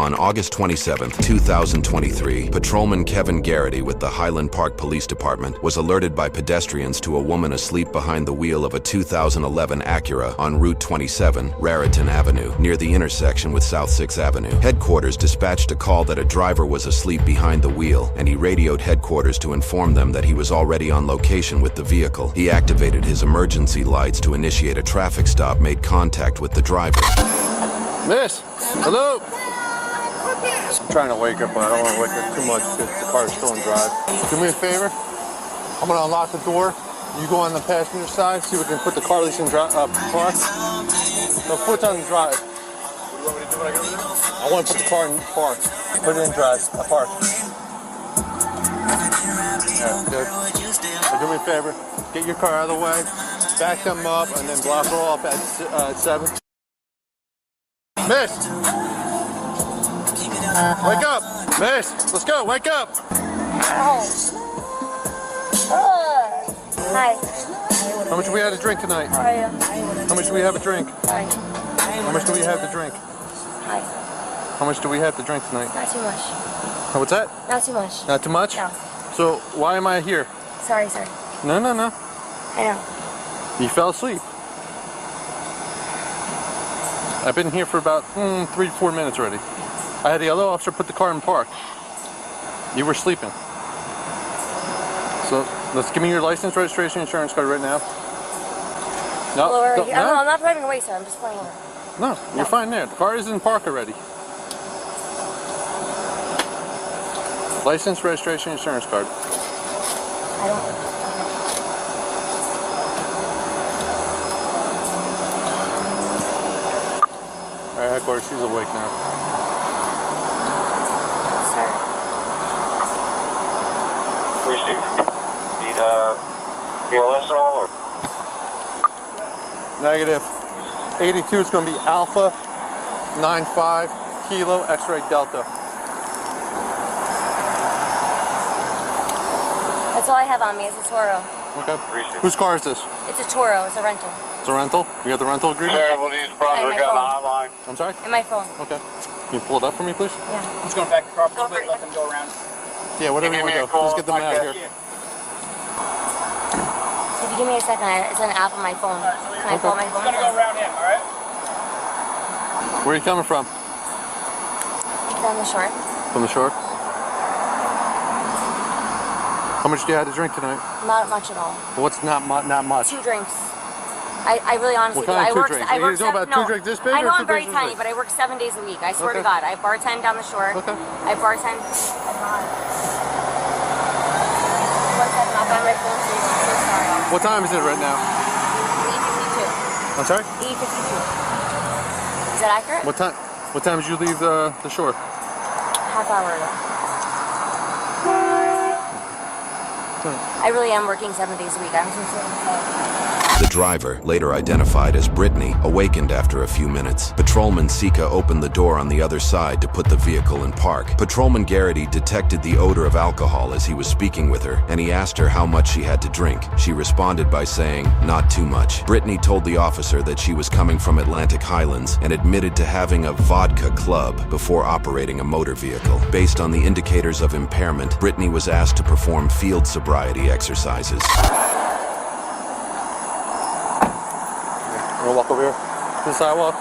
On August 27, 2023, Patrolman Kevin Garrity with the Highland Park Police Department was alerted by pedestrians to a woman asleep behind the wheel of a 2011 Acura on Route 27, Raritan Avenue, near the intersection with South 6th Avenue. Headquarters dispatched a call that a driver was asleep behind the wheel, and he radioed headquarters to inform them that he was already on location with the vehicle. He activated his emergency lights to initiate a traffic stop, made contact with the driver. Miss! Hello! I'm trying to wake up, but I don't want to wake up too much because the car's still in drive. Do me a favor. I'm going to unlock the door. You go on the passenger side, see if we can put the car at least in park. No, foot's on the drive. What do you want me to do when I get over there? I want to put the car in park. Put it in drive. Park. Yeah, good. So do me a favor. Get your car out of the way. Back them up and then block her off at 7. Miss! Wake up! Miss! Let's go! Wake up! Hi. How much do we have to drink tonight? How are you? How much do we have to drink? Hi. How much do we have to drink? Hi. How much do we have to drink tonight? Not too much. What's that? Not too much. Not too much? No. So why am I here? Sorry. No. I know. You fell asleep. I've been here for about 3 to 4 minutes already. I had the other officer put the car in park. You were sleeping. So let's give me your license, registration, insurance card right now. No, No, I'm not driving away, sir. I'm just playing. No, you're fine there. The car is in park already. License, registration, insurance card. I don't. Alright, headquarters, she's awake now. Sir. Need BLS at all? Or? Negative. 82 is going to be Alpha 95 Kilo X-ray Delta. That's all I have on me. It's a Toro. Okay. Whose car is this? It's a Toro. It's a rental. It's a rental? You got the rental agreement? Terrible East Brunswick on the hotline. I'm sorry? And my phone. Okay. Can you pull it up for me, please? Yeah. I'm just going back to the car for a little bit, let them go around. Yeah, whatever you want to do. Let's get them out of here. If you give me a second, it's an app on my phone. Can I pull my phone? I'm going to go around him, alright? Where are you coming from? Down the shore. From the shore? How much do you have to drink tonight? Not much at all. What's not much? 2 drinks. I really honestly What kind do. of 2 drinks? Are you talking about 2 drinks this big? I know or I'm very 2 drinks tiny, this but I work 7 days a week. I swear Okay. to God. I bartend down the shore. Okay. I bartend. Up on my phone, so I'm so sorry. What time is it right now? 8:52. I'm sorry? 8:52. Is that accurate? What time did you leave the shore? Half hour ago. I really am working 7 days a week. I'm sincerely sorry. The driver, later identified as Brittany, awakened after a few minutes. Patrolman Sika opened the door on the other side to put the vehicle in park. Patrolman Garrity detected the odor of alcohol as he was speaking with her, and he asked her how much she had to drink. She responded by saying, "Not too much." Brittany told the officer that she was coming from Atlantic Highlands and admitted to having a vodka club before operating a motor vehicle. Based on the indicators of impairment, Brittany was asked to perform field sobriety exercises. I'm gonna walk over here to the sidewalk.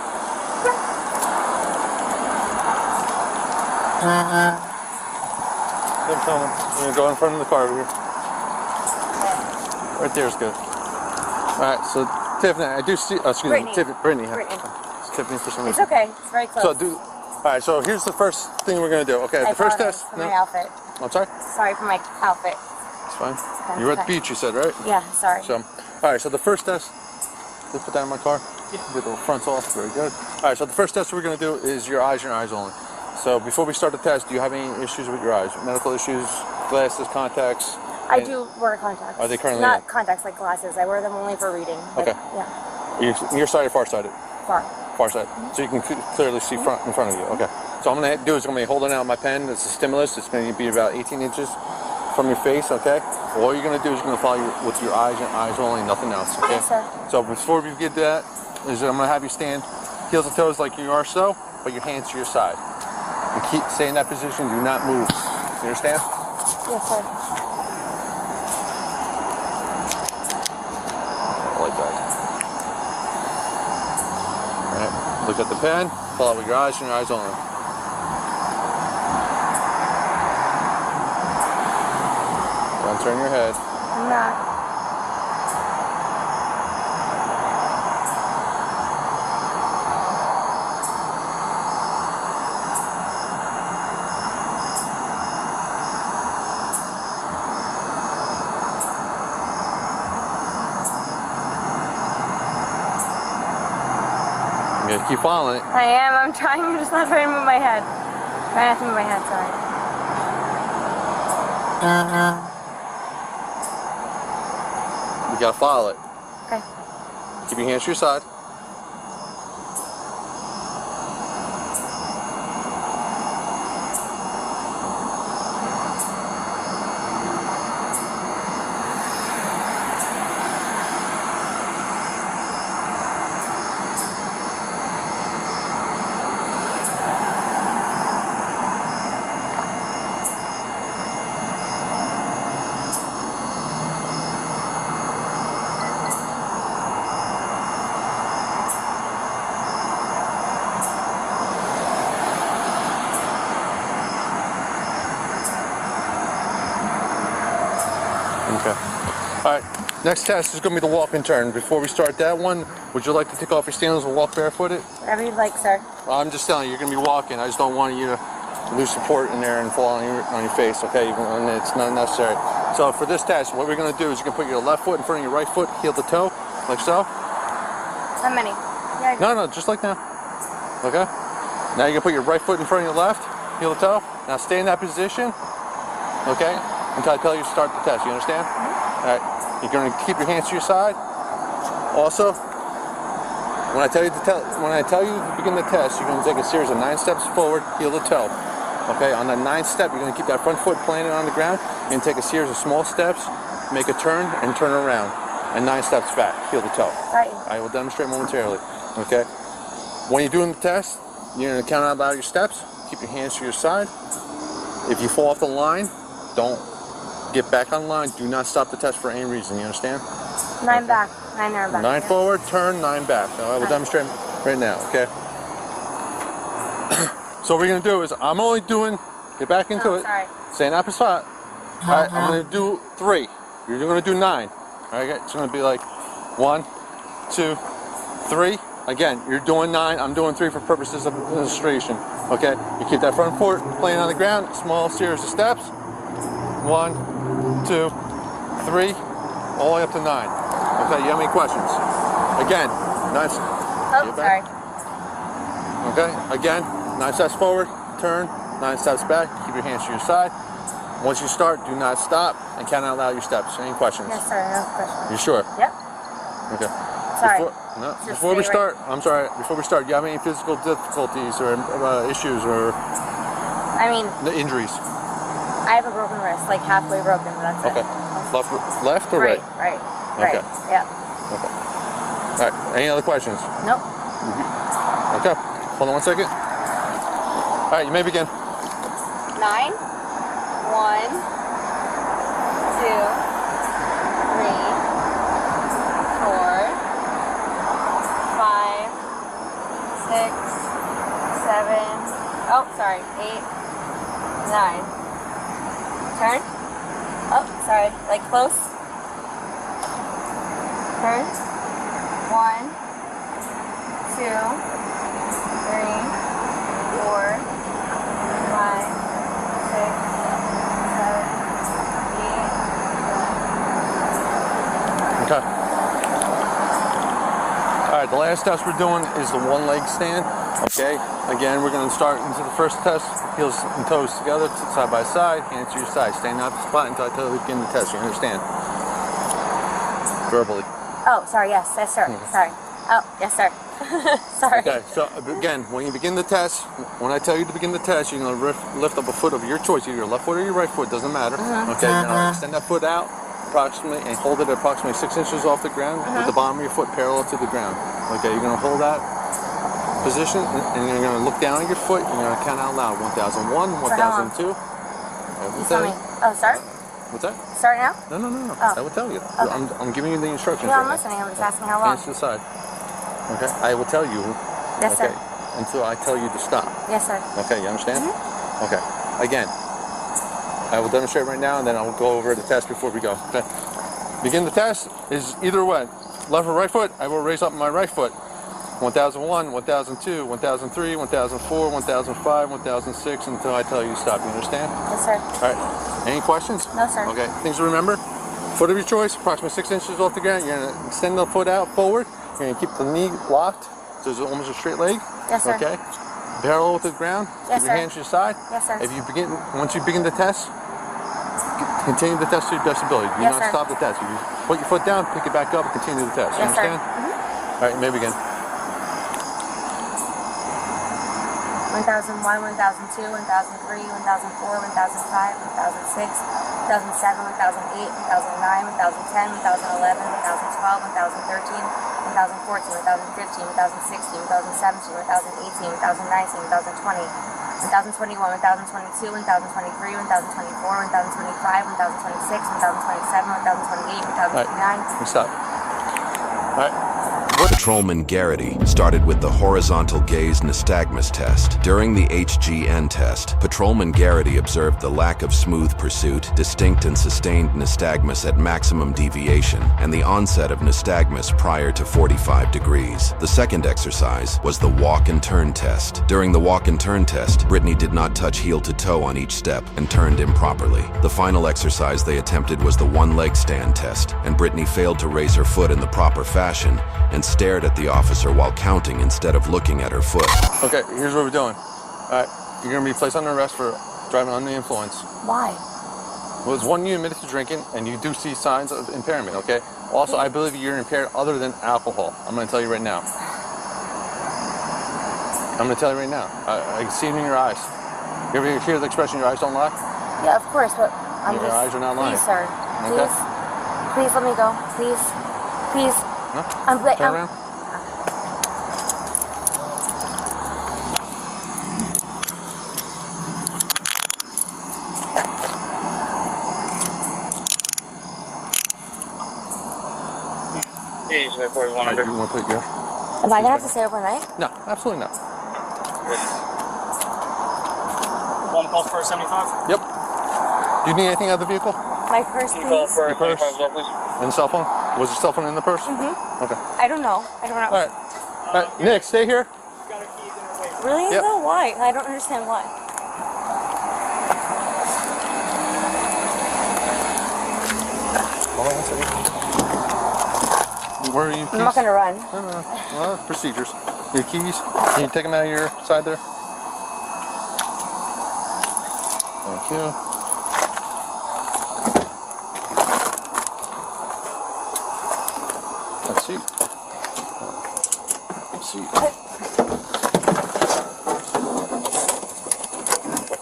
I'm coming. I'm gonna go in front of the car over here. Right there is good. Alright, so Tiffany, I do see. Brittany. Brittany. It's Tiffany for some reason. It's okay. It's very close. So alright, so here's the first thing we're gonna do. Okay, the first test. For my outfit. I'm sorry? Sorry for my outfit. It's fine. You were at the beach, you said, right? Yeah, sorry. So, alright, so the first test. Let's put that in my car. Get the fronts off. Very good. Alright, so the first test we're going to do is your eyes only. So before we start the test, do you have any issues with your eyes? Medical issues, glasses, contacts? I do wear contacts. Are they currently not contacts like glasses? I wear them only for reading. Okay. Yeah. Near sighted, far sighted? Far Side. So you can clearly see in front of you. Okay. So I'm going to do is I'm going to be holding out my pen. It's a stimulus. It's going to be about 18 inches from your face, okay? All you're going to do is you're going to follow with your eyes and eyes only, nothing else, okay? Yes, sir. So before we get to that, I'm going to have you stand heels and toes like you are so, but your hands to your side. And stay in that position. Do not move. You understand? Yes, sir. Like that. All right. Look at the pen. Follow with your eyes and your eyes only. Don't turn your head. I'm not. You gotta keep following it. I am. I'm trying. I'm just not trying to move my head. Trying not to move my head. Sorry. You gotta follow it. Okay. Keep your hands to your side. Okay. All right. Next test is going to be the walk and turn. Before we start that one, would you like to take off your sandals and walk barefooted? Whatever you'd like, sir. I'm just telling you, you're going to be walking. I just don't want you to lose support in there and fall on your face, okay? Even when it's not necessary. So for this test, what we're going to do is you're going to put your left foot in front of your right foot, heel to toe, like so. How many? Yeah, No, just like now. Okay? Now you're going to put your right foot in front of your left, heel to toe. Now stay in that position, okay? Until I tell you to start the test. You understand? All right. You're going to keep your hands to your side. Also, when I tell you to begin the test, you're going to take a series of 9 steps forward, heel to toe. Okay. On the 9th step, you're going to keep that front foot planted on the ground. You're going to take a series of small steps, make a turn, and turn around, and 9 steps back, heel to toe. Right. I will demonstrate momentarily. Okay. When you're doing the test, you're going to count out your steps. Keep your hands to your side. If you fall off the line, don't get back on line. Do not stop the test for any reason. You understand? 9 back. 9 are back. 9 forward, turn, 9 back. I will demonstrate right now, okay? So what we're going to do is, I'm only doing, get back into it. Sorry. Stay in that spot. All right, I'm going to do 3. You're going to do 9. All right, it's going to be like 1, 2, 3. Again, you're doing 9. I'm doing 3 for purposes of illustration. Okay? You keep that front foot laying on the ground. Small series of steps. 1, 2, 3, all the way up to 9. Okay, you have any questions? Again, 9 steps. Oh, sorry. Okay, again, 9 steps forward, turn, 9 steps back, keep your hands to your side. Once you start, do not stop and count out loud your steps. Any questions? Yes, sir. I have a question. You sure? Yep. Okay. Sorry. Before we start, I'm sorry, before we start, do you have any physical difficulties or issues or injuries? I have a broken wrist, like halfway broken, but that's Okay. it. Left or right? Right. Okay. Yeah. Okay. All right. Any other questions? Nope. Okay. Hold on 1 second. All right. You may begin. 9. 1, 2, 3, 4, 5, 6, 7. Oh, sorry. 8, 9. Turn. Oh, sorry. Like close. Turn. 1, 2, 3, 4, 5, 6, 7, 8, 9. Okay. All right. The last test we're doing is the 1-leg stand. Okay. Again, we're going to start into the first test. Heels and toes together, side by side, hands to your side. Stay in that spot until I tell you to begin the test. You understand? Verbally. Oh, sorry. Yes, sir. Sorry. Oh, yes, sir. Sorry. Okay. So again, when you begin the test, when I tell you to begin the test, you're going to lift up a foot of your choice, either your left foot or your right foot. Doesn't matter. Okay. Now extend that foot out approximately and hold it at approximately 6 inches off the ground with the bottom of your foot parallel to the ground. Okay. You're going to hold that position, and you're going to look down at your foot. You're going to count out loud. 1001, 1002. You tell me. Oh, start? What's that? Start now? No. Oh. I will tell you. Okay. I'm giving you the instructions. No, I'm right listening. I'm just asking how long. Hands to the side. Okay. I will tell you. Yes, okay, sir. Until I tell you to stop. Yes, sir. Okay, you understand? Mm-hmm. Okay. Again, I will demonstrate right now, and then I will go over the test before we go. Okay. Begin the test is either way. Left or right foot, I will raise up my right foot. 1001, 1002, 1003, 1004, 1005, 1006 until I tell you to stop. You understand? Yes, sir. All right. Any questions? No, sir. Okay. Things to remember. Foot of your choice, approximately 6 inches off the ground. You're going to extend the foot out forward. You're going to keep the knee locked. So it's almost a straight leg. Yes, sir. Okay. Parallel with the ground. Yes, keep your sir. hands to your side. Yes, sir. Once you begin the test, continue the test to your best ability. Do Yes, not sir. stop the test. You put your foot down, pick it back up, and continue the test. You Yes, sir. understand? All right, you may begin. 1001, 1002, 1003, 1004, 1005, 1006, 2007, 2008, 2009, 2010, 2011, 2012, 2013, 2014, 2015, 2016, 2017, 2018, 2019, 2020, 2021, 2022, 2023, 2024, 2025, 2026, 2027, 2028, 2029. All right, stop. All right. Patrolman Garrity started with the horizontal gaze nystagmus test. During the HGN test, Patrolman Garrity observed the lack of smooth pursuit, distinct and sustained nystagmus at maximum deviation, and the onset of nystagmus prior to 45 degrees. The second exercise was the walk and turn test. During the walk and turn test, Brittany did not touch heel to toe on each step and turned improperly. The final exercise they attempted was the one-leg stand test, and Brittany failed to raise her foot in the proper fashion and stared at the officer while counting instead of looking at her foot. Okay, here's what we're doing. All right, you're going to be placed under arrest for driving under the influence. Why? Well, it's 1 you admitted to drinking, and you do see signs of impairment, okay? Also, I believe you're impaired other than alcohol. I'm going to tell you right now. I'm going to tell you right now. I can see it in your eyes. You ever hear the expression, your eyes don't lie? Yeah, of course, but I'm Your just... eyes are not lying. Please, sir. Please. Okay. Please let me go. Please. Please. No? I'm Turn around. He's like where we want to You go. want to put your... Am I going to have to stay overnight? No, absolutely not. One call for a 75. Yep. Do you need anything out of the vehicle? My purse, One call please. for a Your purse? 25 please. And the cell phone? Was your cell phone in the purse? Mm-hmm. Okay. I don't know. I don't know. All right. All right, Nick, stay here. Got a key in her way. Really? Yep. No, why? I don't understand why. Hold on one second. Where are you? I'm not going to run. No. Well, procedures. Your keys. Can you take them out of your side there? Thank you. Let's see. Let's see.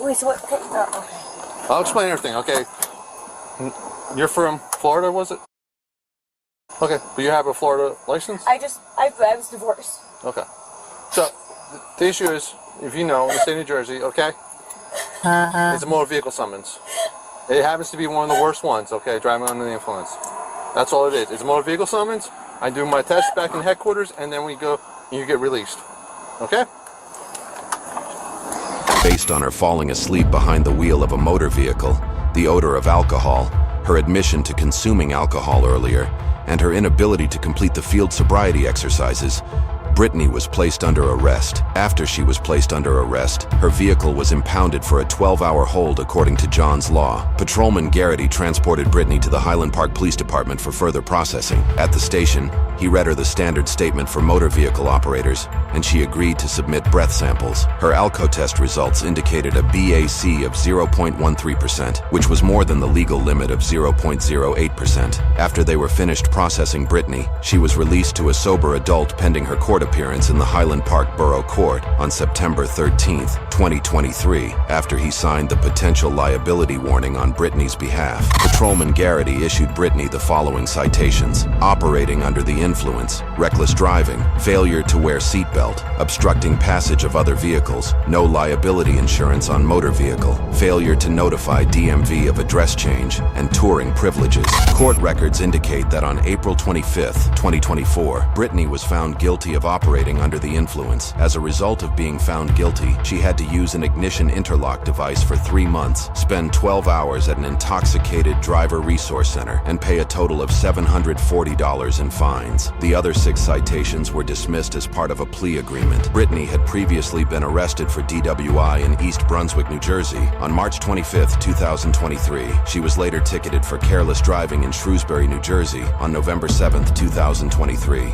Wait, so what? Okay. Oh, okay. I'll explain everything, okay? You're from Florida, was it? Okay, but you have a Florida license? I was divorced. Okay. So, the issue is, if you know, in the state of New Jersey, okay? It's a motor vehicle summons. It happens to be one of the worst ones, okay? Driving under the influence. That's all it is. It's a motor vehicle summons. I do my test back in headquarters, and then we go, and you get released. Okay? Based on her falling asleep behind the wheel of a motor vehicle, the odor of alcohol, her admission to consuming alcohol earlier, and her inability to complete the field sobriety exercises, Brittany was placed under arrest. After she was placed under arrest, her vehicle was impounded for a 12-hour hold according to John's Law. Patrolman Garrity transported Brittany to the Highland Park Police Department for further processing. At the station, he read her the standard statement for motor vehicle operators, and she agreed to submit breath samples. Her alco test results indicated a BAC of 0.13%, which was more than the legal limit of 0.08%. After they were finished processing Brittany, she was released to a sober adult pending her court court appearance in the Highland Park Borough Court on September 13, 2023, after he signed the potential liability warning on Brittany's behalf. Patrolman Garrity issued Brittany the following citations: operating under the influence, reckless driving, failure to wear seatbelt, obstructing passage of other vehicles, no liability insurance on motor vehicle, failure to notify DMV of address change, and touring privileges. Court records indicate that on April 25, 2024, Brittany was found guilty of operating under the influence. As a result of being found guilty, she had to use an ignition interlock device for 3 months, spend 12 hours at an intoxicated driver resource center, and pay a total of $740 in fines. The other 6 citations were dismissed as part of a plea agreement. Brittany had previously been arrested for DWI in East Brunswick, New Jersey, on March 25, 2023. She was later ticketed for careless driving in Shrewsbury, New Jersey, on November 7, 2023.